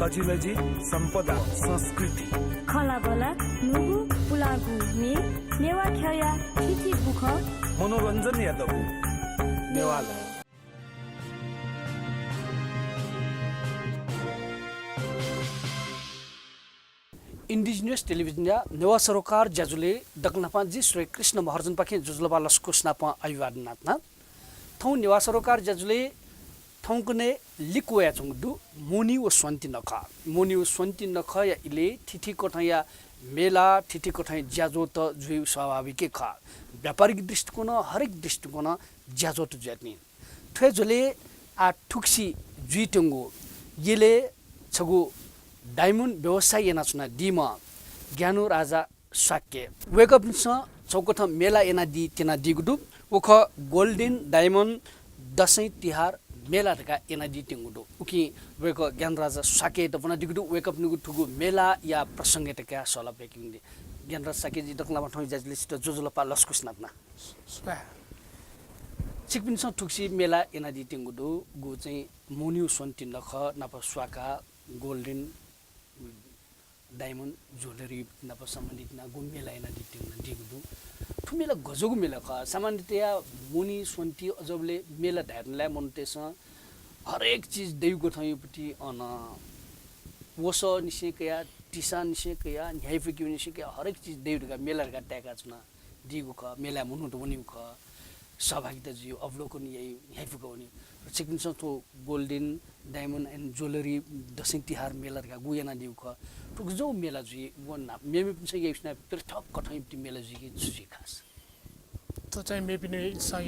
तजिलजी सम्पदा संस्कृति खलाबला नुगु पुलागु मे नेवा ख्याया थिथि बुख मनोरञ्जन यादव नेवाला इंडिजिनियस टेलिभिजन या नेवा सरोकार ज्याजुले दक्नपाजी श्री कृष्ण महार्जन पाखे जुजुलबा लस्को स्नापा अभिवादनाथना थौ नेवा सरोकार ज्याजुले थौकुने लिकुया चंगदु मोनी व स्वन्ति नख या इले थिथि कोठया मेला थिथि कोठय ज्याजो त जुइ स्वाभाविक ख व्यापारिक दृष्टिकोण हरेक दृष्टिकोण ज्याजो त ज्यात्नि थ्वेजुले आ ठुक्सी जुइटंगो येले छगु डायमन्ड व्यवसाय एना चुना दिमा ज्ञानु राजा शाक्य वेकअप निस चौकथ मेला एना दि तेना दिगुदु उख गोल्डन डायमन्ड दशैं तिहार मेला ढका एना दि टिंगुदु उकि वेक ज्ञान राजा शाक्य त पना दिगुदु वेकअप निगु ठुगु मेला या प्रसंग टका सला पेकिङ दि ज्ञान राजा शाक्य जि दक्ला मठौ जजले सित जोजोलपा लस्कुस नापना चिकपिनस ठुक्सी मेला एना दि टिंगुदु गु चाहिँ मोन्यु सन्ति नख नप स्वाका गोल्डन डायमन्ड ज्वेलरी नप सम्बन्धित ना गु मेला एना दि टिंगना दिगुदु ठुमेला गजगु मेला ख सामान्यतया मुनि सन्ति अजबले मेला धार्नलाई मनतेस हरेक चीज देउको ठैपटी अन वस निसेकया टिसा निसेकया न्यायफिक्यु निसेकया हरेक चीज देउका मेलाका ट्याका छना दिगु ख मेला मुनु त वनि ख सहभागिता जियो अवलोकन यही न्यायफिक्यु वनि चिकन्छ तो golden diamond and jewellery Dashain Tihar मेलाका गुयना दिउ ख जो मेला जी वना मेमे पनि यस्ना पृथक कठैपटी मेला जी कि जुजी खास तो चाहिँ मे पनि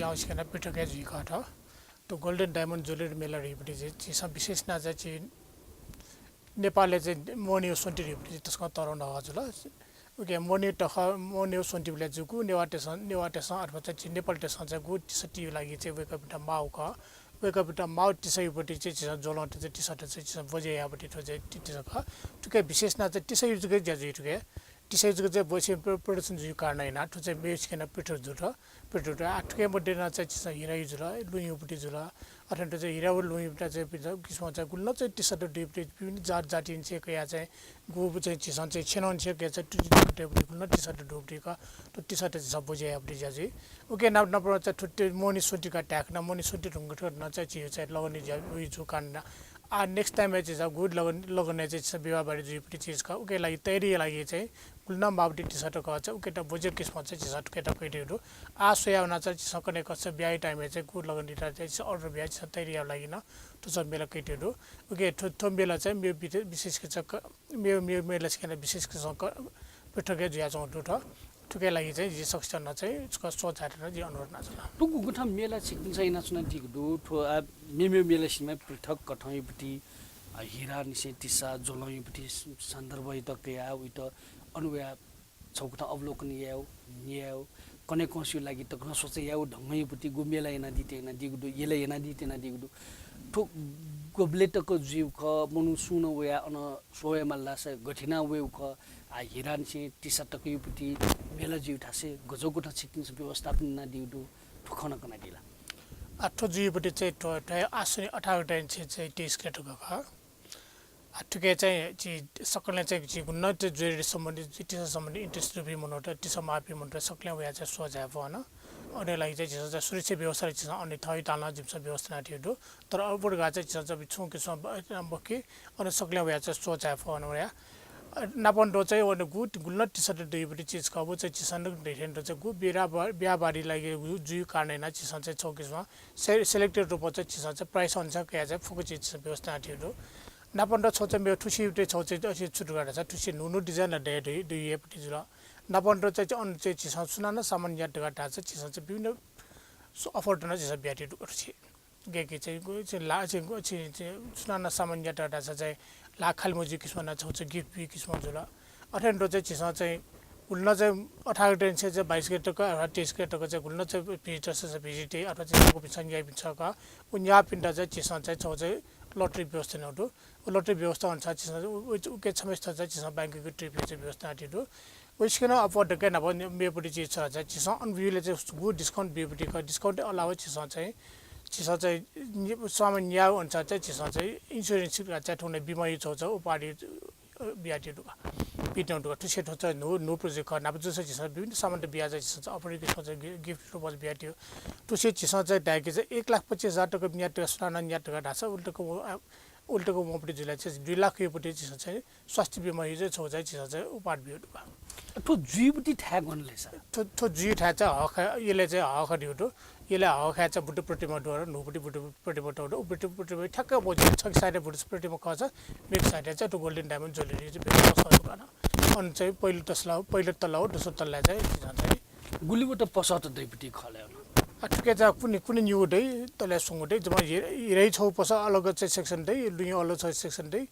यावस्कना पृथक जी खाठ तो गोल्डन डायमन्ड ज्वेलरी मेला रेपटी चाहिँ विशेष ना चाहिँ नेपालले चाहिँ मोनी सोन्टी रेपटी त्यसको तराउन हजुर ओके मोनी सोन्टी बेला जुगु नेवाटेसन अथवा चाहिँ नेपाल टेसन चाहिँ गु टिसटी लागि चाहिँ वेकअप माउ क वेकअप माउ टिसैपटी चाहिँ जोलन्ट चाहिँ टिसट चाहिँ बजे यापटी चाहिँ टिसक टुके विशेष ना चाहिँ टिसै जुगे ज्याजु टुके टिसै जुगे चाहिँ बसे प्रोडक्सन जु कारण हैन ठु चाहिँ बेचकेना पिठो जुट आठके मध्ये ना चाहिँ हिरा जुल लुइपटी जुल अथवा चाहिँ हिरा लुइपटा चाहिँ किस्म चाहिँ गुल्न चाहिँ टिसट डिपटी विभिन्न जातिन चाहिँ कया चाहिँ गु चाहिँ चिसन चाहिँ छेनन चाहिँ के चाहिँ टुटी गुल्न टिसट डुपटी का तो टिसट चाहिँ सब बजे यापटी ज्याजु ओके ना नपर चाहिँ ठुट्टे मोनी सोटीका ट्याक ना मोनी सोटी ढुंगट न चाहिँ चियो चाहिँ लगाउने ज्याजु जु कारण नेक्स्ट टाइम चाहिँ गुड लगाउने चाहिँ विवाह बारे जुपटी चीज का ओके लागि तयारी लागि चाहिँ गुल्ना बाबटी टिसट का चाहिँ ओके बजे किस्म चाहिँ टिसट केटा केटीहरु आ सोयाउना चाहिँ सकने कस बिहा टाइम चाहिँ गुड लगाउने चाहिँ अर्डर बिहा चाहिँ तयारी लागि न तो सब मेला केटीहरु ओके थो मेला चाहिँ मे विशेष के चाहिँ मे मेला चाहिँ विशेष के पृथक जुया चाहिँ ठुके लागि चाहिँ जे सक्सन चाहिँ उसको सोच हाटेर जे अनुरोध नाचना टुकु गुठा मेला छिकिन छैन सुना दिगदु ठो मेमे मेला सिमा पृथक कठैपटी हिरा निसे टिसा जोलैपटी सन्दर्भ तकया उत अनुया छौकटा अवलोकन याउ कने कोसु लागि त गर्न सोचे याउ ढंगैपटी गुमेला एना दितेना दिगदु येले एना दितेना दिगदु ठो गोब्लेटको जीव ख मनु सुन वया on soy Malla say गठिना view ख आ हिरान से टिसा तकयुपटी मेला जीव ठासे गजोगुठा छिकिन व्यवस्थापन ना दिउदु ठुखन कना दिला आठो जीवपटी चाहिँ टय आसुनी 18 टाइम चाहिँ टेस्ट केटको ख आठुके चाहिँ ची सकले चाहिँ ची गुन्न त ज्वेलरी सम्बन्धी टिसा सम्बन्धी इन्ट्रेस्ट रुपी मनोट टिसा मापी मनोट सकले वया चाहिँ सोझा भन अनि लागि चाहिँ सुरक्षा व्यवस्था चाहिँ अनि थै तालना जिम्स व्यवस्था थियो तर अबुड गा चाहिँ चाहिँ छु के बके अनि सकले वया चाहिँ सोझा भन वया नापन्डो चाहिँ वन गुड गुल्न टिसट दुईपटी चीज कबो चाहिँ चिसन डेटेन्डो चाहिँ गु बिहा बारी लागि जुइ कारण ना चिसन चाहिँ चौकिसमा सेलेक्टेड रूपमा चाहिँ चिसन चाहिँ प्राइस अनुसार क्या चाहिँ फुको चीज व्यवस्था थियो नापन्डो छ चाहिँ मेरो ठुसी छ चाहिँ छुट गरेर छ ठुसी नुनु डिजाइन डे दुईपटी जुल नापन्डो चाहिँ अन चाहिँ चिसन सुनाना सामान्य टगाटा चाहिँ चिसन चाहिँ विभिन्न अफर न चिसन ब्याटी गर्छ के चाहिँ ला चाहिँ सुनाना सामान्य टगाटा चाहिँ लाखाल मुजी किस्म ना छ गिफ्ट भी किस्म जुल अठेन्डो चाहिँ चिसन चाहिँ गुल्न चाहिँ 18 टेन से 22 के टका 28 के टका चाहिँ गुल्न चाहिँ भिजिटर से भिजिटे अथवा चाहिँ को पिसन या पिन्छका उन्या पिन्डा चाहिँ चिसन चाहिँ छ चाहिँ लटरी व्यवस्था नउटो लटरी व्यवस्था अनुसार चिसन के समस्त चाहिँ चिसन बैंकको ट्रिप चाहिँ व्यवस्था आटिदो उसके ना अफोर्ड के ना मेपटी चीज छ चाहिँ चिसन अनव्यूले चाहिँ गुड डिस्काउन्ट बेपटी का डिस्काउन्ट अलावा चिसन चाहिँ चिसा चाहिँ सामान्य अनुसार चाहिँ चिसा चाहिँ इन्सुरेन्स चाहिँ ठुने बिमा छ उपाधि बियाटिहरू पिटनहरू टुसे ठोच नो प्रोजेक्ट खनाब जसो चिसा विभिन्न सामान्य ब्याज चिसा अपरेटिङ सोच गिफ्ट रोबल बियाटियो टुसे चिसा चाहिँ डाके चाहिँ 1,25,000 टका बिया टस्टाना न्या टका ढासा उल्टोको मोपटी जिल्ला चाहिँ 2 लाख योपटी चिसा चाहिँ स्वास्थ्य बिमा चाहिँ छ चाहिँ चिसा चाहिँ उपाधि बियाटु ठो जुइबटी ठ्याग गर्नुले सर ठो जुइ ठ्या चाहिँ हक यसले चाहिँ हक दिउटो यसले हक छ बुटु प्रतिमा डोर नुपटी बुटु प्रतिमा डोर बुटु प्रतिमा ठ्याक्क बजे छ साइड बुटु प्रतिमा खछ बेक साइड चाहिँ टु गोल्डन डायमन्ड ज्वेलरी चाहिँ बेक सस्तो गर्न अनि चाहिँ पहिलो तल्ला हो दोस्रो तल्ला चाहिँ गुलीबाट पसत दैपटी खल्यो ठिकै छ कुनै न्यू डै तल्ला सुङडै जब हिरै छौ पस अलग चाहिँ सेक्सन डै लुइ अलग छ सेक्सन डै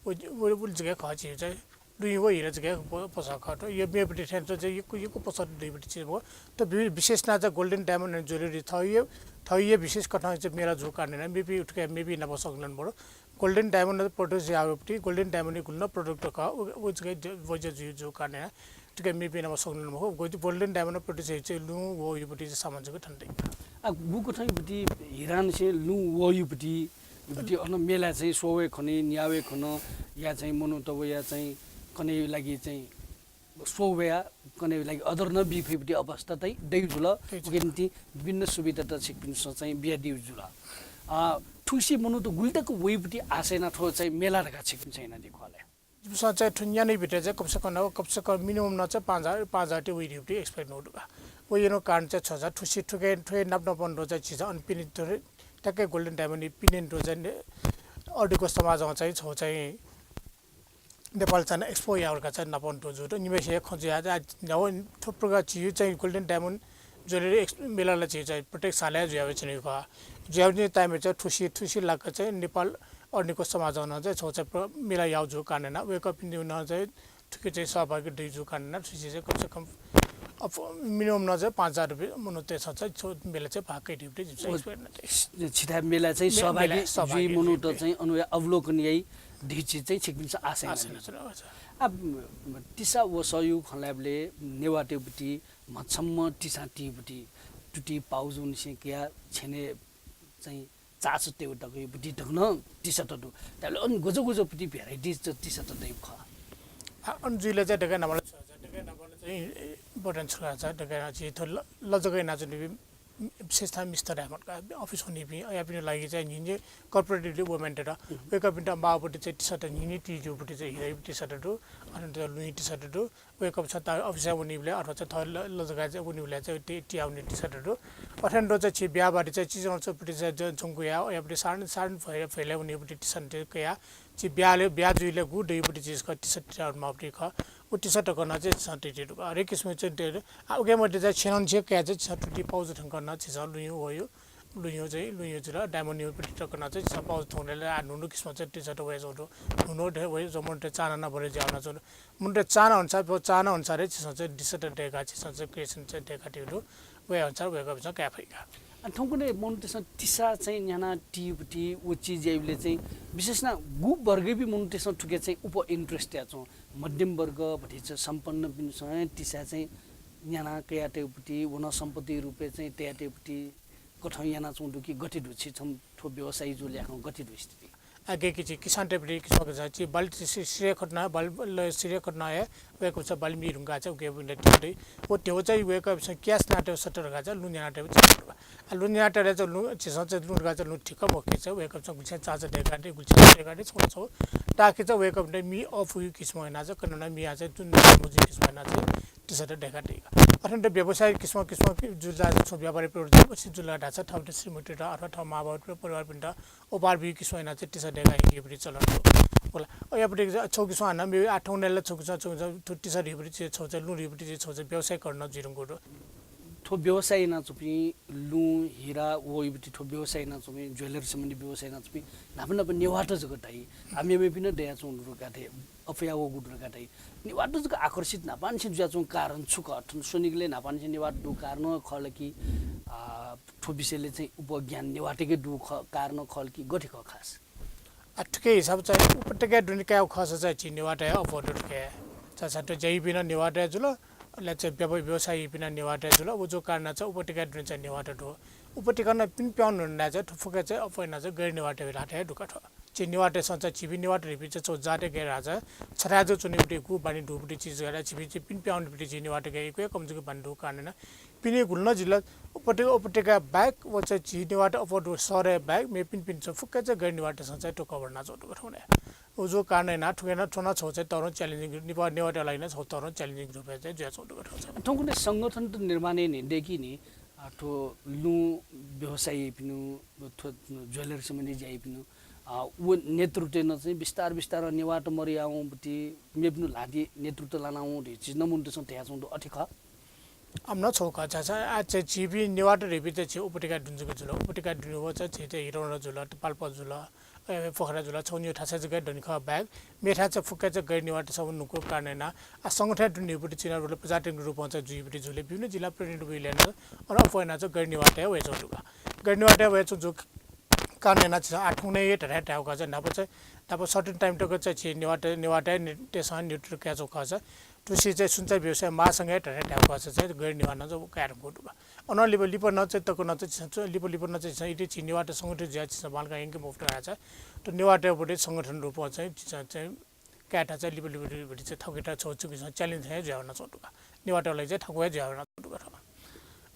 वो जग्गा खछि चाहिँ लुइ वो हिरा जग्गा पस खट यो मेपटी ठेन चाहिँ यो पस दैपटी चाहिँ हो त विशेष ना चाहिँ गोल्डन डायमन्ड एन्ड ज्वेलरी थइए विशेष कथा चाहिँ मेरा जो काट्ने मेबी उठके मेबी नब सक्लन बडो गोल्डन डायमन्ड प्रोडक्ट यावटी गोल्डन डायमन्ड गुल्न प्रोडक्ट का वो जग्गा वजह जो काट्ने ठिकै मेबी नब सक्लन हो गोल्डन डायमन्ड प्रोडक्ट चाहिँ लु वो योपटी चाहिँ सामान चाहिँ ठन्डै आ गुको ठैपटी हिरान से लु वो योपटी अन मेला चाहिँ सोवे खने न्यावे खन या चाहिँ मनु तब या चाहिँ कने लागि चाहिँ सोवेया कने लागि अदर न बी 50 अवस्था चाहिँ दैजुल गेन्ती विभिन्न सुविधा त सिक्पिन्छ चाहिँ बिया दिउजुल ठुसी मनु त गुल्टाको वेपटी आसेना ठो चाहिँ मेला रका सिक्पिन्छ हैन देखले जुसा चाहिँ ठुन्या नै भित्र चाहिँ कमसे कम मिनिमम न चाहिँ 5,000 टे वे ड्युटी एक्सपेक्ट नोडुगा वो यो कारण चाहिँ 6,000 ठुसी ठुके ठुए नप्न रोजा चिज अनि पिनि टक्कै गोल्डन डायमन्ड पिनेन रोजा अडिको समाजमा चाहिँ छ चाहिँ नेपाल चाहिँ एक्सपो यावरका चाहिँ नपन रोजु र निमेषे खजिया चाहिँ थुप्रोका चिज चाहिँ गोल्डन डायमन्ड ज्वेलरी मेलालाई चाहिँ प्रत्येक साल जुयावे चाहिँ जुयाउने टाइममा चाहिँ ठुसी लाग्छ चाहिँ नेपाल अर्निको समाजमा चाहिँ छ चाहिँ मेला याउजु कानेन वेकअप इन चाहिँ ठुकै चाहिँ सहभागी दुईजु कानेन ठुसी चाहिँ कमसे कम मिनिमम न चाहिँ 5,000 रुपियाँ मुनु त्यसो चाहिँ मेला चाहिँ भाकै ड्युटी छिटा मेला चाहिँ सहभागी जुइ मुनु त चाहिँ अनुया अवलोकनीय ढिची चाहिँ छिकिन्छ आशा अब टिसा वो सहयोग खलाबले नेवाटेबुटी मछम्म टिसा टीबुटी टुटी पाउजुन सेकिया छेने चाहिँ चासो तेउटाको बुटी ढग्न टिसा तडु तले अन गोजो पुटी भेराइटिज टिसा त दैब ख अन जुइले चाहिँ ढगा नमल चाहिँ इम्पोर्टेन्ट छ ढगा चाहिँ लजगै नाजुनी विशेषता मिस्टर का अफिस हुने पनि या पनि लागि चाहिँ निजे कर्पोरेटिभली वुमेन र वेकअप इन बाबुटी चाहिँ टी सर्ट निनी टीजुपटी चाहिँ हिरै टी सर्ट अनि लुई टी सर्ट वेकअप छ त अफिस हुनेले अथवा चाहिँ लजगा चाहिँ उनीले चाहिँ टी आउने टी सर्ट अठेन्डो चाहिँ बिहाबारी चाहिँ चिजपट्टि चाहिँ झुङ्कुया यापट्टि साढे फैला हुनेपट्टि टी सर्ट कया ची बिहा जुइले गुड युपट्टि चिजको टी सर्टमा अपटी ख उ टी सर्ट गर्न चाहिँ सर्टिटेड हरेक किसिम चाहिँ उके मध्ये चाहिँ छेनन छ क्या चाहिँ सर्टिटी पाउज ठंकन छ लुयो भयो लुयो जुल डायमन्ड युपट्टि टकन चाहिँ पाउज थोनेले नुनु किसिम चाहिँ टी सर्ट वेज होटो नुनो ढे वे जमन्टे चाना नभरे जाउन छ मुन्टे चाना अनुसार चाहिँ टी सर्ट डेगा चाहिँ क्रिएसन चाहिँ डेगा टिडो वे अनुसार वेको छ क्याफेका ठौकुने मोनिटेसन टिसा चाहिँ न्याना टीबटी उ चीज एले चाहिँ विशेष न गु वर्ग भी मोनिटेसन ठुके चाहिँ उप इन्ट्रेस्ट या छ मध्यम वर्ग भटी चाहिँ सम्पन्न बिन चाहिँ टिसा चाहिँ न्याना कयाटेपटी वन सम्पत्ति रुपे चाहिँ त्याटेपटी कठौ याना चुंडु कि गठित हुछि छम ठो व्यवसाय जो ल्याखौ गठित स्थिति आगे की किसान टेपटी किसको चाहिँ बल श्रेय खटना बल श्रेय खटना है वेको छ बल मिरुंगा चाहिँ उके बिन टिडै ओ त्यो चाहिँ वेको छ क्यास नाटे सटर गा चाहिँ लुन्या नाटे लुन्या नाटे चाहिँ लु चाहिँ लुन्गा चाहिँ लु ठिक मके छ वेको छ गुछ चाचा देखाटे गुछ देखाटे छोड्छौ ताकि चाहिँ वेको बिन मी अफ यु किस्म हैन चाहिँ कन्ना मी आ चाहिँ जुन मुजी किस्म हैन चाहिँ त्यसट देखाटे अथवा व्यवसाय किस्म जुला छ व्यापारी प्रोडक्ट पछि जुला ढाचा ठाउँ श्रीमती अथवा ठाउँ माबाउट परिवार पिण्ड ओपार भी किस्म हैन चाहिँ त्यसट देखाइ केपरि चलन होला यापटि छौ किस्म हैन मे 8 नेला छौ त्यसट हेपरि छौ चाहिँ लु हेपरि छौ चाहिँ व्यवसाय गर्न जिरुङको ठो व्यवसाय न चुपी लु हिरा वो इबति ठो व्यवसाय न चुपी ज्वेलरी सम्बन्धी व्यवसाय न चुपी नापन पनि नेवाट जगटाई हामी पनि दया चुन रुकाथे अफया वो गुड रुकाथे नेवाट जग आकर्षित नापान से जुया चुन कारण छुक अठन सुनिगले नापान से नेवाट दु कारण खल कि ठो विषयले चाहिँ उपज्ञान नेवाटेकै दु कारण खल कि गठिक खास अटके हिसाब चाहिँ उपटके दुनिका खस चाहिँ चिनेवाट है अफोर्ड के चाचा जै बिना नेवाट जुल ले चाहिँ व्यवसाय बिना नेवाट जुल वो जो कारण चाहिँ उपटके दुन चाहिँ नेवाट हो उपटिकन पिन प्याउन न चाहिँ फुके चाहिँ अपैना चाहिँ गैर निवाटे राटे ढुका ठ छि निवाटे सन्छ छिबी निवाटे रिपि चाहिँ चौ जाटे गएर राजा छराजो चुनिपटि गु बानी ढुपटि चिज गरेर छिबी चाहिँ पिन प्याउन पिटि छि निवाटे गए को कमजोर बानी ढु कानेन पिने गुल्न जिल्ला उपटिका ब्याक व चाहिँ छि निवाटे अपड सरे ब्याक मे पिन पिन चाहिँ फुके चाहिँ गैर निवाटे सन्छ टो कभर ना चौ ढुका ठुने उजो काने ना ठुकेन ठुना छौ चाहिँ तरो च्यालेन्जिङ निवाटे लाइन छौ तरो च्यालेन्जिङ रुपे चाहिँ जे चौ ढुका ठौ ठुकुने संगठन त निर्माण नि देखि नि ठो लु व्यवसाय पिनु ज्वेलरी सम्बन्धी जाइ पिनु वो नेतृत्व न चाहिँ बिस्तार बिस्तार नेवाट मरियाउँ बटी मेप्नु लादी नेतृत्व लानाउँ रे चिज नमुन्ट छ त्यहाँ छौँ अठिख amna choka cha cha a che chibi niwata repite che upatika dunjugo jula upatika dunjugo cha che te hirona jula palpa jula pokhara jula chonyo thasa jaga donikha bag metha cha fuka cha gai niwata sabun nuko karnena a sangtha dunni upati china rule presenting group on cha juipati jule bibna jila president bilena ana foina cha gai niwata we choduga gai niwata we chu karnena cha athune ye thara ta ka cha napa cha napa certain time to ka cha che niwata tesan neutral ka cha ka cha तुसी चाहिँ सुन्छ व्यवसाय मासँगै ढाक छ चाहिँ गैर निवान जो कारण गोटुबा अन लिप लिप न चाहिँ तको न चाहिँ लिप लिप न चाहिँ इति चिनिवाट संगठन ज्या छ बालका इंके मुफ्त आछ त निवाट बडे संगठन रूप चाहिँ क्याटा चाहिँ लिप लिप बडे चाहिँ थकेटा छोचुकी च्यालेन्ज है ज्याउन छोटुका निवाटलाई चाहिँ ठकुवा ज्याउन छोटुका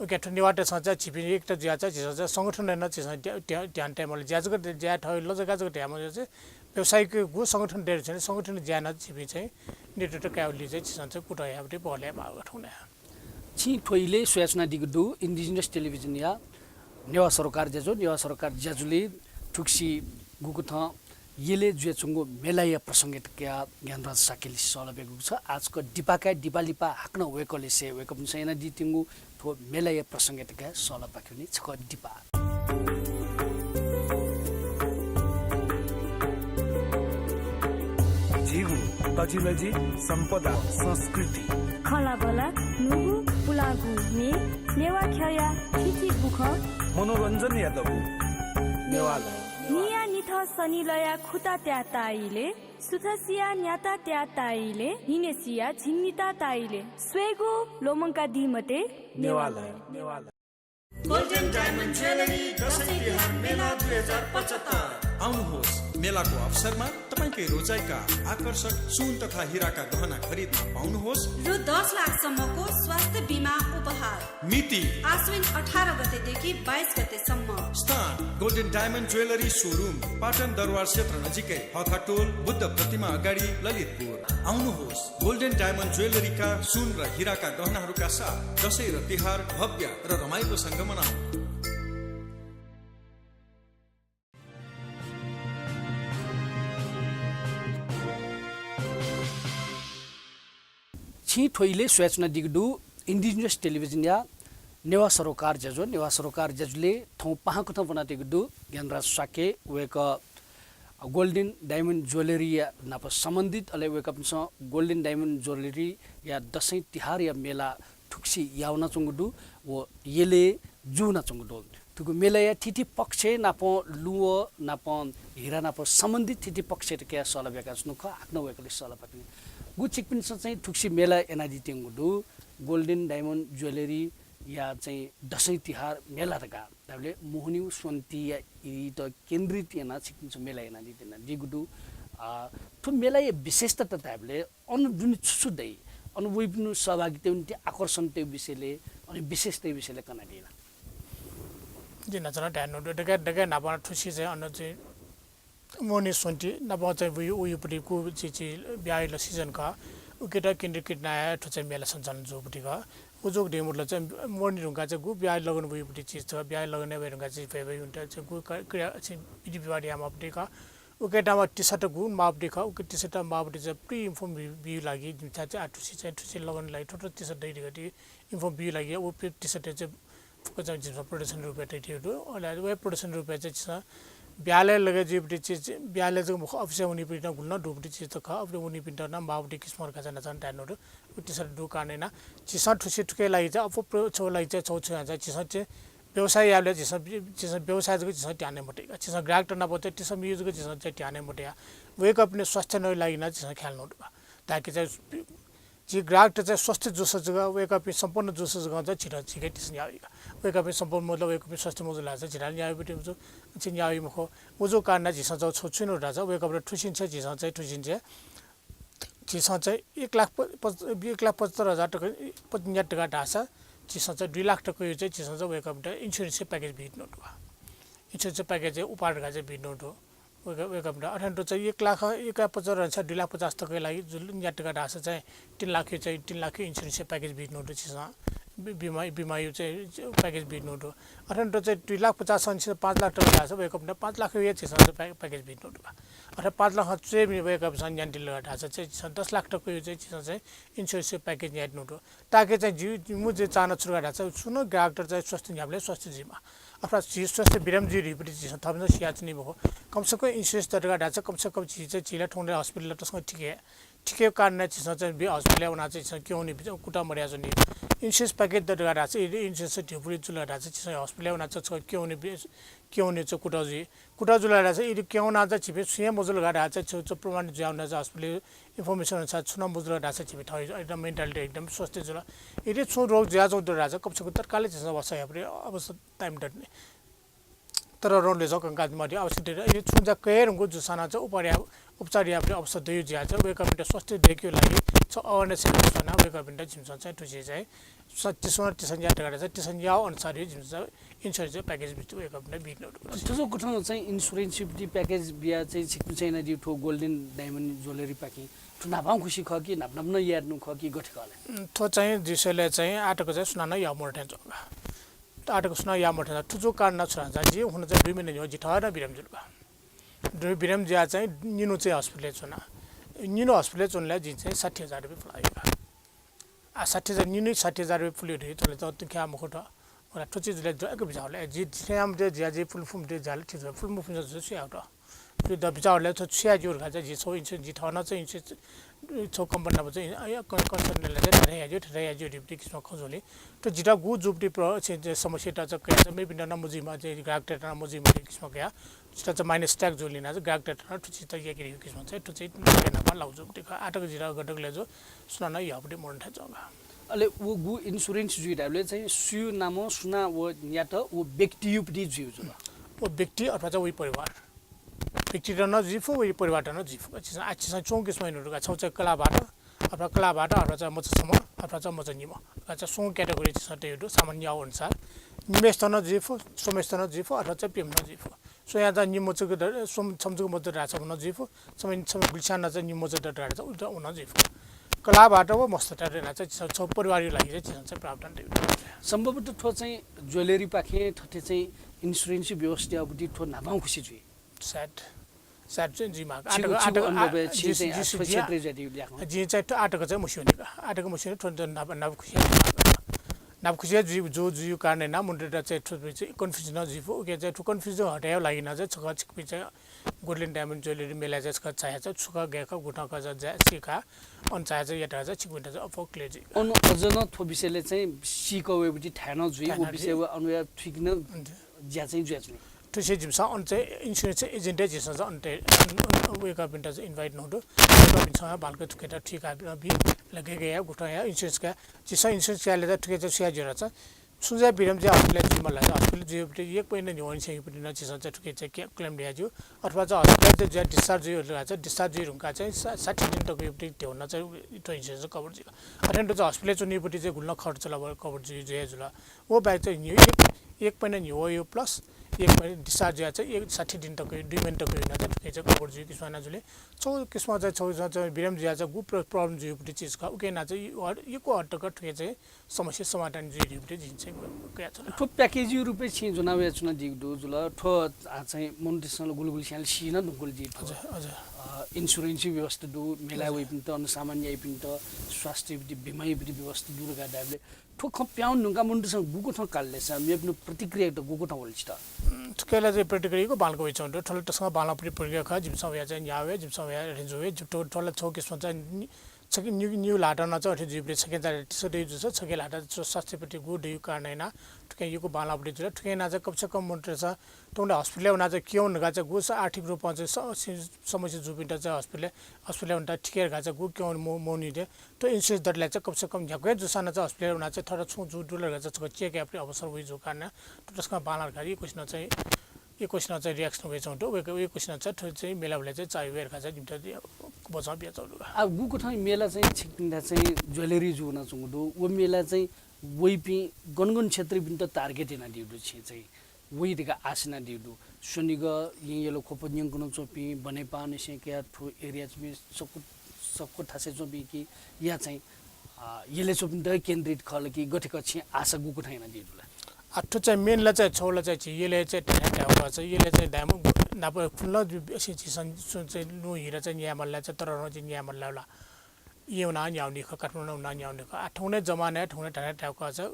ओके त निवाट सञ्चार छिपि एक त ज्या चाहिँ संगठन न चाहिँ ध्यान टाइमले ज्याजको ज्या ठय ल जगाजको ध्यान चाहिँ व्यवसायिक गु संगठन डेर छ संगठन ज्या न छिपि चाहिँ नेतृत्व काउली चाहिँ सञ्चार कुटायाबटे बले भाग ठुने छि ठोइले सूचना दिगदु इन्डिजिनियस टेलिभिजन या नेवा सरकार ज्याजुले ठुक्सी गुकु थ येले जुचुंगो मेलाया प्रसंगित क्या ज्ञानराज साकेली सलबेगु छ आजको डिपाका डिपालिपा हाक्न वेकले से वेकप सैना दितिंगु थो मेलाया प्रसंगित क्या सलपाख्युनी छ डिपा जीव तजिलजी सम्पदा संस्कृति खलाबला नुगु पुलागु ने नेवा खया थिथि बुख मनोरञ्जन यादव नेवाला निया निथ सनिलया खुता त्या ताइले सुथसिया न्याता त्या ताइले हिनेसिया झिन्निता ताइले स्वेगु लोमंका दिमते नेवाला golden diamond jewellery Dashain Tihar मेला 2075 आउनुहोस् मेलाको अवसरमा तपाईकै रोजाइका आकर्षक सुन तथा हीराका गहना खरिदमा पाउनुहोस् रु 10 लाख सम्मको स्वास्थ्य बीमा उपहार मिति आश्विन 18 गतेदेखि 22 गतेसम्म स्थान golden diamond jewellery showroom Patan Durbar क्षेत्र नजिकै हखाटोल बुद्ध प्रतिमा अगाडि ललितपुर आउनुहोस् गोल्डन डायमन्ड ज्वेलरीका सुन र हीराका गहनाहरूका साथ दशैं र तिहार भव्य र रमाइलोसँग मनाऊ छि ठोइले सूचना दिगदु इन्डिजिनियस टेलिभिजन या नेवा सरोकार ज्याजुले थौ पाहाको थ बना दिगदु ज्ञानराज साके वेक गोल्डन डायमन्ड ज्वेलरी या नाप सम्बन्धित अले वेक अपस गोल्डन डायमन्ड ज्वेलरी या दशैं तिहार या मेला ठुक्सी याउना चंगदु वो येले जुना चंगदु तुगु मेला या थिति पक्ष नाप लुओ नाप हीरा नाप सम्बन्धित थिति पक्ष के सलबेका सुनु ख आक्न वेकले सलपकनि गुचिक पिन चाहिँ ठुक्सी मेला एनादि तेंगुदु गोल्डन डायमन्ड ज्वेलरी या चाहिँ दशैं तिहार मेला तका ताबले मोहनी सोन्ती या इ त केन्द्रित एना छिकिन्छ मेला एनादि तेना दिगुदु ठु मेला या विशेषता त ताबले अनु जुन छुदै अनुभवनु सहभागिता उन्ति आकर्षण त्यो विषयले अनि विशेषता विषयले कनादिन जिन जना ध्यान डगा डगा नाबा ठुसी चाहिँ अन चाहिँ मोनी सोन्टी नबा चाहिँ उयो पटि को चिची ब्याइल सिजन का उकेटा केन्द्रित नयाँ ठुचे मेला सञ्चालन जोपटि का उजोक डेमुला चाहिँ मोर्नी रुंगा चाहिँ गु ब्याइ लगन उयो पटि चिज छ ब्याइ लगने भए रुंगा चाहिँ फेबै हुन्छ चाहिँ गु क्रिया चाहिँ बिदि बिवाडी आमापटि का उकेटामा टी-शर्ट गु मापटि का उके टी-शर्ट मापटि चाहिँ प्रि इन्फर्म बिउ लागि जिन्छ चाहिँ आठुसी चाहिँ ठुसी लगन लागि ठोटो टी-शर्ट दै गति इन्फर्म बिउ लागि ओ टी-शर्ट चाहिँ फुक चाहिँ जिन्छ प्रोडक्सन रुपे दैथियो अले वेब प्रोडक्सन रुपे चाहिँ ब्याले लगे जीवटी चीज ब्याले जो अफिस उनी पिटा गुल्न डुबटी चीज त ख अफिस उनी पिटा न बावटी किस्मर का जना सन टानो उटिसर दु कानेना चिसा ठुसी ठुके लागि चाहिँ अफ छो लागि चाहिँ छौ छ चिसा चाहिँ व्यवसाय याले चिसा व्यवसाय जो चिसा ट्याने मटेगा चिसा ग्राहक त नबते चिसा युज को चिसा चाहिँ ट्याने मटेया वेक अपने स्वास्थ्य नै लागि न चिसा ख्याल नउडा ताकि चाहिँ जी ग्राहक चाहिँ स्वास्थ्य जोस जगह वेक अप सम्पूर्ण जोस जगह चाहिँ छिटो छिकै चिसा आएगा वेका पे सम्पूर्ण मतलब वेका पे स्वास्थ्य मजु लाछ जिराल न्याय बिटे मजु चाहिँ न्याय मखो उजो कान्ना जिसा जाउ छोछुन राजा वेका पे ठुसिन छ जिसा चाहिँ ठुसिन छ जिसा चाहिँ 1,75,000 टका 50 टका ढासा जिसा चाहिँ 2 लाख टका यो चाहिँ जिसा चाहिँ वेका पे इन्स्योरेन्स प्याकेज बिट नोट वा इन्स्योरेन्स प्याकेज चाहिँ उपार गा चाहिँ बिट नोट हो वेका पे अठन्टो चाहिँ 1,50,000 2,50,000 टका लागि जुन टका ढासा चाहिँ 3 लाख यो चाहिँ 3 लाख इन्स्योरेन्स प्याकेज बिट नोट जिसा बिमा यो चाहिँ प्याकेज बिट नोट हो अठन्टो चाहिँ 2,50,000 5 लाख टका ढासा वेका पे 5 लाख यो चाहिँ प्याकेज बिट नोट वा अथवा 5 लाख चाहिँ वेका पे सन ढासा चाहिँ 10 लाख टका यो चाहिँ इन्स्योरेन्स प्याकेज याद नोट हो ताकि चाहिँ मुझे चाहना छुगा ढासा सुनो ग्राहक चाहिँ स्वास्थ्य न्यायले स्वास्थ्य जिम्मा अथवा स्वास्थ्य बिरामजी रिपोर्ट जिस थप्न सियाच नहीं भयो कम से कम इन्स्योरेन्स तरह ढाचा कम से कम चीज चिला ठोंडे हॉस्पिटल तसँग ठिकै कारण चाहिँ चाहिँ हस्पिटल उना चाहिँ क्यों नहीं कुटा मरिया चाहिँ इन्स्योरेन्स प्याकेज तरह ढाचा इन्स्योरेन्स ढिपुरी जुला ढाचा चाहिँ हस्पिटल उना चाहिँ क्यों नहीं कुटा जुला ढाचा ये क्यों ना चाहिँ छिपे सुया मजुल गा ढाचा जो प्रमाणित जाउना चाहिँ हस्पिटल इन्फर्मेसन अनुसार छुना मजुल ढाचा छिपे ठाउँ एकदम मेन्टालिटी एकदम स्वास्थ्य जुला ये छो रोग ज्यादा जो ढाचा कम से कम तत्कालै चाहिँ बस्छ यहाँ अवस्था टाइम डट्ने तर रोडले जगंगात मध्ये आवश्यक ये छुजा केरंगो जुसाना चाहिँ उपचार या अवस्था दुई ज्या चाहिँ वेका पिन्ट स्वास्थ्य देखियो लागि छ अवेरनेस सेना वेका पिन्ट जिमसन चाहिँ टुसे चाहिँ सत्य तिसन या टका चाहिँ तिसन याव अनुसार यो जिमसन इन्स्योरेन्स प्याकेज बिट वेका पिन्ट बिट नोट त्यसो कुठन चाहिँ इन्स्योरेन्स प्याकेज बिया चाहिँ छिक्नु चाहिँ दि ठो गोल्डन डायमन्ड ज्वेलरी प्याकिङ ठु नाभाउ खुसी ख कि नाप न यार्नु ख कि गठेकले थो चाहिँ दिसले चाहिँ आटको चाहिँ सुनाना या मोर्टे जग्गा आटको सुना या मोर्टे ठुजो कान्न छ जी हुन चाहिँ 2 महिना हो जिठा बिराम जुलबा बिराम ज्या चाहिँ निनो चाहिँ हस्पिटल चुना निनो हस्पिटल चुनले जी चाहिँ 60,000 रुपैयाँ फुलायो आ 60,000 निनो 60,000 रुपैयाँ फुल्यो रे तले त क्या मुखट ओला ठुची जुले जको बिचाले जी थ्याम दे ज्या जी फुल फुम दे जाले थिज फुल मुफ जो छ आउट त्यो द बिचाले त छ्या जोर खा चाहिँ जी सो इन्च जी ठन चाहिँ इन्च छो कम्पनीमा चाहिँ कन्सर्नले चाहिँ रे जो डिप्टी किसमा खोजोले त जिटा गु जुप्टी प्र चाहिँ समस्या त चाहिँ मे बिना नमुजीमा चाहिँ ग्राहक टेटा नमुजीमा किसमा क्या जिटा चाहिँ माइनस ट्याग जोलिना चाहिँ ग्राहक टेटा ठुची त के किसमा चाहिँ ठुची नेना लाउ जुप्टी आटक जिरा गडकले जो सुना न यापटी मोर्न था जग्गा अले वो गु इन्स्योरेन्स जुइडाले चाहिँ सुयु नामो सुना वो या त वो व्यक्ति युपटी जुइ जुल वो व्यक्ति अथवा चाहिँ वही परिवार व्यक्ति र नजिफो वही परिवार न जिफो चाहिँ आछि 24 महिनाहरुका छौ चाहिँ कलाबाट अथवा कलाबाट अथवा चाहिँ मचसम्म अथवा चाहिँ मचनिम चाहिँ सो क्याटेगोरी चाहिँ त्यो सामान्य अनुसार निमेश त नजिफो सोमेश त नजिफो अथवा चाहिँ पिम नजिफो सो यहाँ चाहिँ निमोचको समझको मत राछ नजिफो समय गुल्सान चाहिँ निमोचको राछ उल्टा नजिफो कलाबाट व मस्तटा रेना चाहिँ छ परिवारको लागि चाहिँ प्रावधान सम्भवतः ठो चाहिँ ज्वेलरी पाखे ठटे चाहिँ इन्स्योरेन्स व्यवस्था अबुटी ठो नाभाउ खुसी जुइ सेट चाहिँ जिमा जी चाहिँ आटको चाहिँ मुसिउनेका आटको मुसिउने ठोन नाब खुसिया जो जिउ कारण ना मुन्डेटा चाहिँ कन्फ्युजन जिफो के चाहिँ ठु कन्फ्युजन हटायो लागि न चाहिँ छका छिकपि चाहिँ गोल्डन डायमन्ड ज्वेलरी मेला चाहिँ छका चाहे चाहिँ छुका गएका गुटाका चाहिँ सिका अन चाहे चाहिँ यता चाहिँ छिकपिटा चाहिँ अफो क्लेजी अनु अझन थो विषयले चाहिँ सिकवेबटी ठान जुइ ओ विषय अनुया ठिक न ज्या चाहिँ ज्या चाहिँ ठुसे जिमसा अन चाहिँ इन्स्योरेन्स एजेन्ट जिस अन्ते वेका पिन्टा चाहिँ इन्भाइट नहुँदो वेका पिन्सा बालको ठुकेटा ठिक बि लगे गया गुटा या इन्स्योरेन्स का जिसा इन्स्योरेन्स का लेदा ठुके चाहिँ सिया जरा छ सुजा बिरम चाहिँ हस्पिटल जिम्मा लाग्छ हस्पिटल जियोपटे एक महिना नि होइन चाहिँ पनि जिसा चाहिँ ठुके चाहिँ क्लेम दियाजु अथवा चाहिँ हस्पिटल चाहिँ डिस्चार्ज चाहिँ डिस्चार्ज रुमका चाहिँ 60 दिन तक युपटे त्यो हुन चाहिँ त्यो इन्स्योरेन्स कभर जियो अटेन्ड चाहिँ हस्पिटल चाहिँ निपटी चाहिँ गुल्न खर्च ला कभर जियो जुला वो बाइक चाहिँ एक महिना नि हो यो प्लस एक महिना डिस्चार्ज या चाहिँ 60 दिन तक 2 महिना तक होइन चाहिँ चाहिँ कभर जियो किसमा नाजुले छौ किसमा चाहिँ बिराम जिया चाहिँ गु प्रब्लम जियो पुटी चीज का उके ना चाहिँ यो हट्टक ठुके चाहिँ समस्या समाधान जियो पुटी जिन चाहिँ क्या छ ठो प्याकेज रुपे छि जुनावे चुना दिगदो जुल ठो चाहिँ मोनेटाइजेसन गुलगुल स्याल सिन दुगुल जि हजुर इन्स्योरेन्स व्यवस्था दु मेला वे पनि त सामान्य पनि त स्वास्थ्य बिमा व्यवस्था दुर्गा दाबले ठो खप्याउन नुगा मुन्डसँग गुको ठ काल्ले छ मेप्नु प्रतिक्रिया त गुको ठ होल्छ ठुकेला चाहिँ प्रतिक्रियाको बालको विचौं ठोल तसँग बाला पनि प्रक्रिया ख जिमसँग या चाहिँ यावे जिमसँग या रेन्जवे जुटो ठोल छौ किसमा चाहिँ छके न्यू लाटा न चाहिँ जुब्रे छके जा त्यसो जुस छके लाटा जो स्वास्थ्यपट्टि गु दिउ कारणैना ठुके युको बालापट्टि जुल ठुके ना चाहिँ कमसे कम मोन्टर छ तोंडे हस्पिटल ना चाहिँ क्यों नगा चाहिँ गुस आर्थिक रूपमा चाहिँ समस्या जुबिन्टा चाहिँ हस्पिटल उन्टा ठिकै गा चाहिँ गु क्यों मोनी दे तो इन्स्योरेन्स दरले चाहिँ कमसे कम झ्याकै जुसाना चाहिँ हस्पिटल उना चाहिँ थोड़ा छु जु डुलर गा चाहिँ चेक एप्री अवसर हुइ जो कारण त्यसमा बालार गरी क्वेशन चाहिँ यो क्वेशन चाहिँ रिएक्सन हुइ छौं यो क्वेशन चाहिँ मेलाले चाहिँ चाहियो हेरका चाहिँ जिम्ता बचा बेचाउनु अब गुको ठाउँ मेला चाहिँ छिकिँदा चाहिँ ज्वेलरी जुना चुङदो वो मेला चाहिँ वइपि गनगन क्षेत्र बिन त टार्गेट हैन दिउदु छ चाहिँ वइ दिका आसना दिउदु शनिग येलो खोप न्यंगन चोपी बने पाने से के थ्रु एरियाज में सबको थासे चोपी कि या चाहिँ येले चोपिन त केन्द्रित खल कि गठिक छ आशा गुको ठाउँ हैन दिउदुला अठो चाहिँ मेनला चाहिँ छौला चाहिँ येले चाहिँ ठाउँ चाहिँ येले चाहिँ दाम नाप फुल्ल बेसी चाहिँ नु हिरा चाहिँ न्यामलला चाहिँ तर चाहिँ न्यामलला यो ना न्याउनी ख काठमाडौँ ना न्याउनी ख आठौने जमाना ठौने ठाउँ चाहिँ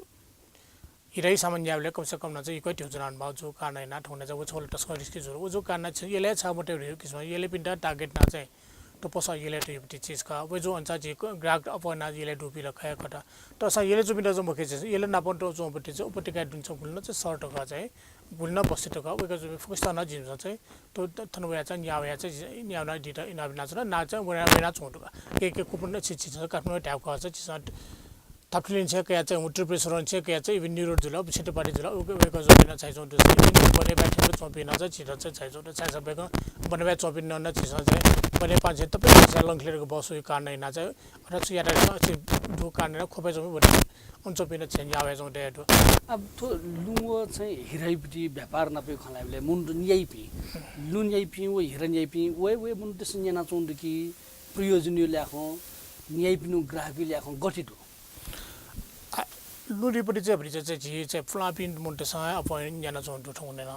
हिरै सामान न्याउले कमसे कम न चाहिँ इकै ठुजरान भाउ जो कारण हैन ठौने चाहिँ छोल टस्क रिस्क जो जो कारण चाहिँ येले छ मोटे किसिम येले पिन्टा टार्गेट ना चाहिँ तो पसा येले टिप्टी चीज का वो जो अंचा जी ग्राहक अपना येले डुबी रखा है कटा तो ऐसा येले जो बिना जो मुख्य चीज येले ना पन तो जो उपटी जो उपटी का दुन सब गुलना चाहिँ सर्ट का चाहिँ गुलना बस्ती तो का वो का जो फोकस ना जिम चाहिँ तो थनु या चाहिँ न्याव चाहिँ न्याव ना डिटा इना बिना चाहिँ ना चाहिँ वेना चोंटु का के कुपन चीज काठमाडौँ ट्याप का चाहिँ चीज थपलिन छ के चाहिँ ट्रिप्रेसरन छ के चाहिँ इभन न्यूरो जुल छिटो पार्टी जुल वेको जो बिना चाहिँ चोंटु बने बैठे चोपिन चाहिँ छिटो चाहिँ चोंटु चाहिँ सबैको बने बै चोपिन न चीज चाहिँ बने पाँच तपाईँ लङ्खलेरको बसु कारण हैन चाहिँ र यार दु कारण खोपे जमी बने उन्चोपिन चेन्ज आवे जो डेटो अब थो लुङो चाहिँ हिराइपटी व्यापार नपे खलाइले मुन न्याइपी लुन न्याइपी वो हिरा न्याइपी वे मुन त्यसो न्याना चोंड कि प्रयोजनीय ल्याखो न्याइपिनु ग्राहक ल्याखो गठित हो लुरीपट्टि चाहिँ भरि चाहिँ फ्लापिन मुन्टेसँग अपन न्याना चोंड उठाउँदैन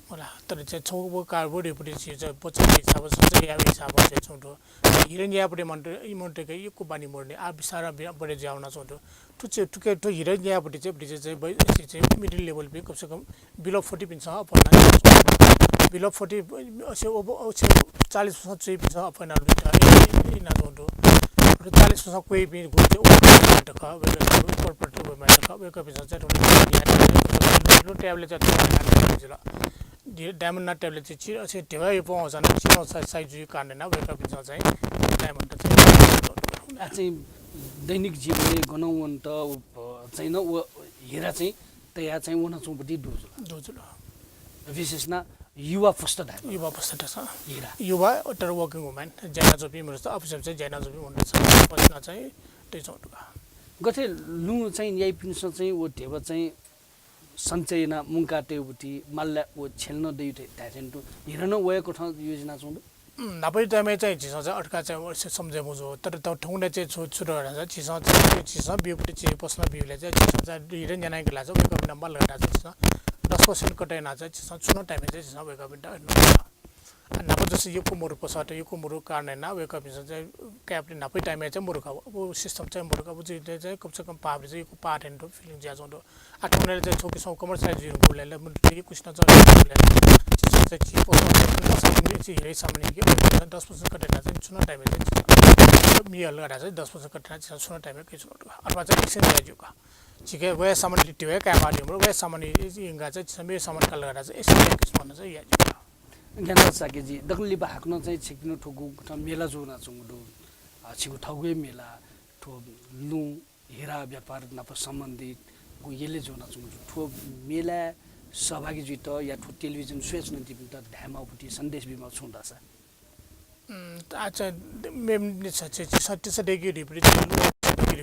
होला तर चाहिँ छौको कार्डबोर्डपट्टि चाहिँ बच्चा हिसाब सबै या हिसाब चाहिँ चोंड हिरन यापट्टि इमोन्टेकै यो कुबानी मोर्ने आ बिसारा बडे जाउन चोंड टुके तो हिरन यापट्टि चाहिँ मिडल लेभल पे कम से कम बिलो 40 पिन्छ अपन बिलो 40 असे 40% चाहिँ पिन्छ अपन इना चोंड 40% कोही पनि गुटे टका कोर्पोरेट गभर्नमेन्ट का वेक पिन्छ चाहिँ लो ट्याब्लेट चाहिँ डायमन्ड ना ट्याब्लेट चाहिँ असे ढेवा पाउँछ न छिनो साइज यो कारण न वेक पिन्छ चाहिँ डायमन्ड चाहिँ दैनिक जीवनले गनाउन त चाहिँ न हिरा चाहिँ तया चाहिँ वना चौपटी दोजुल विशेष न युवा फस्ट छ हिरा युवा अटर वर्किङ वुमन जैना जोपी मेरो त अफिसर चाहिँ जैना जोपी भन्ने छ पछिना चाहिँ त्यही चौटुका गथे लु चाहिँ न्याइपिन्स चाहिँ वो ढेवा चाहिँ सञ्चयना मुंकाटेबुटी मल्ला वो छेल्न दैथे थासेन्टु हिरन वएको ठाउँ योजना चौंड नबै टाइममै चाहिँ चिसा चाहिँ अटका चाहिँ सम्झे बुझो तर त ठौने चाहिँ छोटो रहेछ चिसा बिउपट्टि चाहिँ पस्न बिउले चाहिँ चिसा चाहिँ हिरन जनाको लाग्छ वेको बिना मल घटा चाहिँ 10% कटाइना चाहिँ चिसा चुनो टाइममै चाहिँ चिसा वेको बिना नापो जस्तो यो कुमुरु पसट यो कुमुरु कारण ना वेको बिना चाहिँ क्याप्टन नापै टाइममै चाहिँ मुरुखा वो सिस्टम चाहिँ मुरुखा वो चाहिँ कम से कम पाप चाहिँ यो पार्ट एन्ड फिलिङ ज्या चोंड आठौनेले चाहिँ छोकी सौ कमर्सियल जिरो बोलेले मुर्ति कुछ न चाहिँ चिप चाहिँ हिरै सामान्य के 10% कटाइना चाहिँ चुनो टाइममै चाहिँ मियल घटा चाहिँ 10% कटाइना चाहिँ चुनो टाइममै के चुनो अथवा चाहिँ एक्सचेन्ज भइजुका छिके वे सामान लिट्टी वे क्या माली वे सामान इंगा चाहिँ मेरो सामान कल घटा चाहिँ यसो किसिममा चाहिँ याजुका ज्ञानु साकेजी दगली बाक्न चाहिँ छिक्नु ठोगु मेला जोना चुङडु छिगु ठगुए मेला ठो लु हिरा व्यापार नाप सम्बन्धित गु येले जोना चुङडु ठो मेला सहभागी जित या ठो टेलिभिजन स्वेच नति त धामापट्टि सन्देश बिमा छुँदा छ अच्छा मेम सत्य सडेगी रिप्रेजेन्ट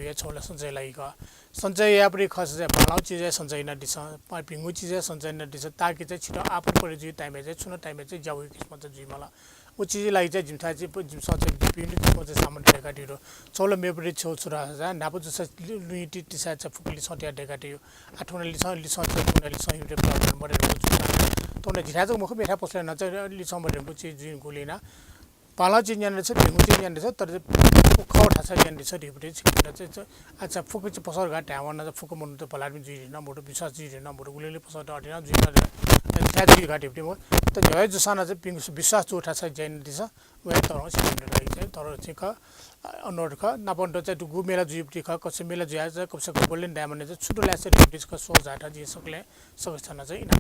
या छोला संचय लागेको संचय यापरि खस चाहिँ भलाउ चीज संचय न दिस पिंगु चीज संचय न दिस ताकि चाहिँ छिटो आफू परे जुइ टाइममा चाहिँ चुनो टाइममा चाहिँ जाउ किस्म चाहिँ जुइमला उ चीज लागि चाहिँ जिमथा चाहिँ जिमसा चाहिँ विभिन्न किसिमको चाहिँ सामान ढेकाटियो छोला मेपरि छौ छुरा जा नापो जस लुइटी टिसा चाहिँ फुकली सट्या ढेकाटियो आठौना लिसन युटे प्रब्लम बढेर तोने झिठा चाहिँ मुख मेठा पसले न चाहिँ लिसन बढेको चाहिँ जुइन गुलिना पाला चाहिँ यहाँ छ भिंगु चाहिँ यहाँ छ तर खौठा छ यहाँ छ ढिपटे चाहिँ अच्छा फुक चाहिँ पसर घाट ह्यावन फुक मन त पलार पनि जुइरेन मोटो विश्वास जुइरेन मोटो गुलेले पसर अटेन जुइना त्याजी घाटी पनि म त जय जुसाना चाहिँ पिङ विश्वास जोठा छ जैन दिस वे तर चाहिँ तर चाहिँ क अनुरोध ख नापन्ट चाहिँ गु मेला जुइपटी ख कसै मेला जुया चाहिँ कसै गोल्डन डायमन्ड चाहिँ छुटो ल्यास रिपटिस क सो जाटा जे सकले सबैजना चाहिँ इना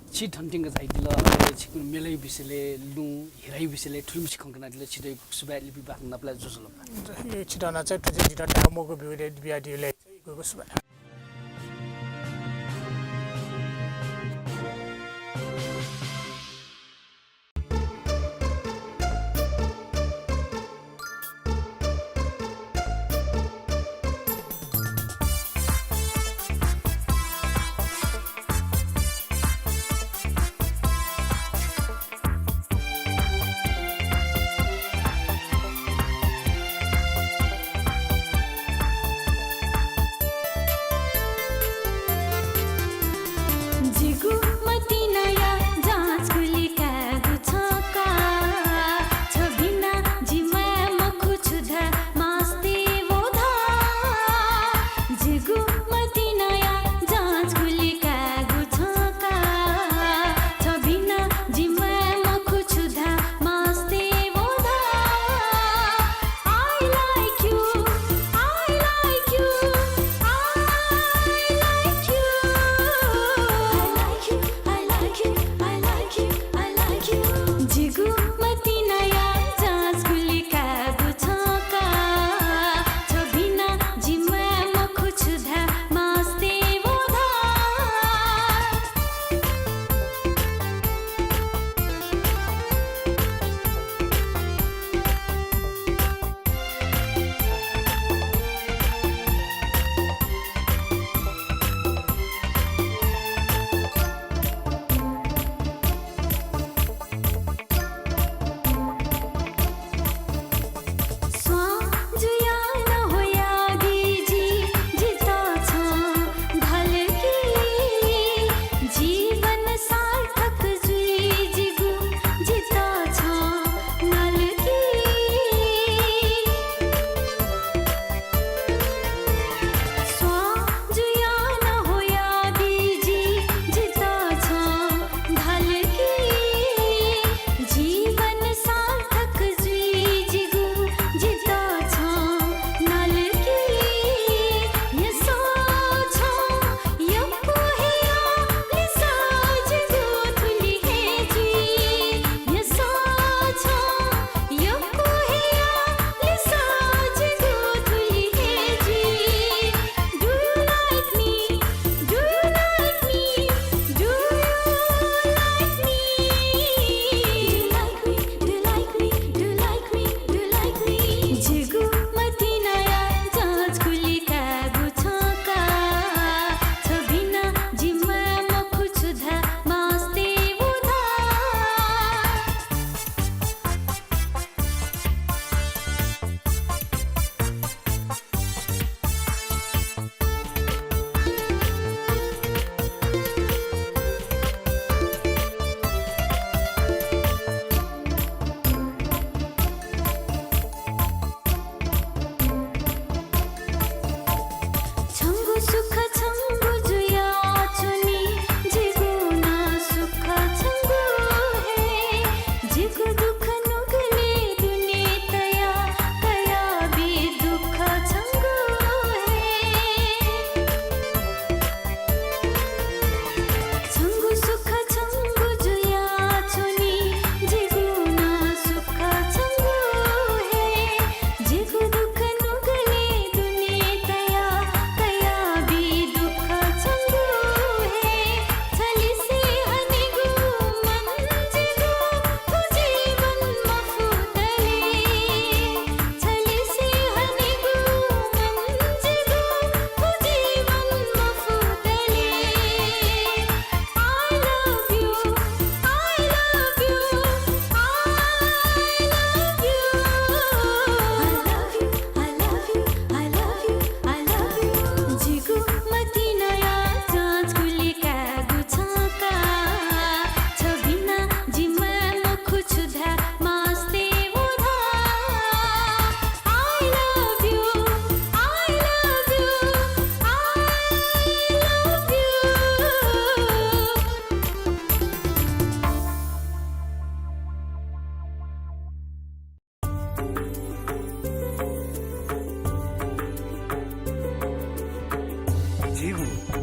छिट हन्टिङ जाइदिल छिकुन मेलै विषयले लु हिराई विषयले ठुलमिस खङ्कना दिले छिटै सुबाइले विभाग नपला जुजुलो यो छिटना चाहिँ टजे जिटा डामोको बियाडीले गएको सुबाइ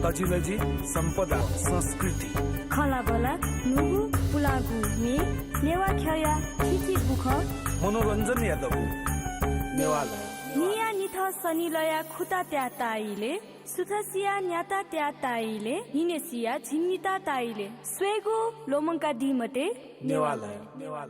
तजिलजी सम्पदा संस्कृति खलाबला नुगु पुलागु ने नेवा ख्या खिची बुख मनोरञ्जन यादव नेवाला निया निथ सनिलया खुता त्या ताइले सुथसिया न्याता त्या ताइले हिनेसिया झिन्निता ताइले स्वेगु लोमङ्का दिमते नेवाला